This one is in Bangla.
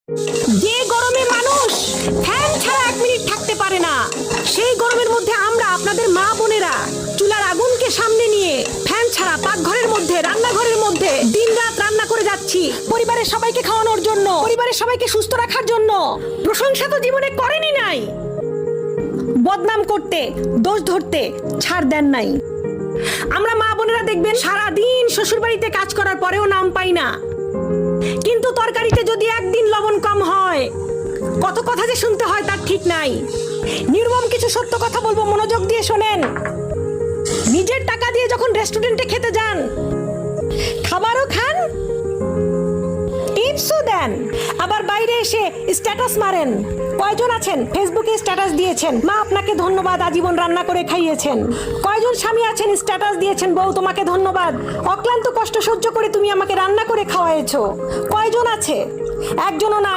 যে গরমে মানুষ ফ্যান ছাড়া 1 মিনিট থাকতে পারে না, সেই গরমের মধ্যে আমরা আপনাদের মা বোনেরা চুলার আগুনকে সামনে নিয়ে ফ্যান ছাড়া পাকঘরের মধ্যে, রান্নাঘরের মধ্যে দিনরাত রান্না করে যাচ্ছি পরিবারের সবাইকে খাওয়ানোর জন্য, পরিবারের সবাইকে সুস্থ রাখার জন্য। প্রশংসা তো জীবনে করেনি নাই, বদনাম করতে, দোষ ধরতে ছাড় দেন নাই। আমরা মা বোনেরা দেখবেন সারাদিন শ্বশুর বাড়িতে কাজ করার পরেও নাম পাই না, কিন্তু তরকারিতে যদি একদিন লবণ কম হয় কত কথা যে শুনতে হয় তার ঠিক নাই। নির্মম কিছু সত্য কথা বলবো, মনোযোগ দিয়ে শোনেন। নিজের টাকা দিয়ে যখন রেস্টুরেন্টে খেতে যান, খাবারও খান, টিপসও দেন, আবার বাইরে এসে স্ট্যাটাস মারেন। কয়জন আছেন ফেসবুকে স্ট্যাটাস দিয়েছেন, মা আপনাকে ধন্যবাদ, আজীবন রান্না করে খাইয়েছেন। কয়জন স্বামী আছেন স্ট্যাটাস দিয়েছেন, বউ তোমাকে ধন্যবাদ, অক্লান্ত কষ্ট সহ্য করে তুমি আমাকে রান্না করে খাওয়াইছো। কয়জন আছে? একজনও না।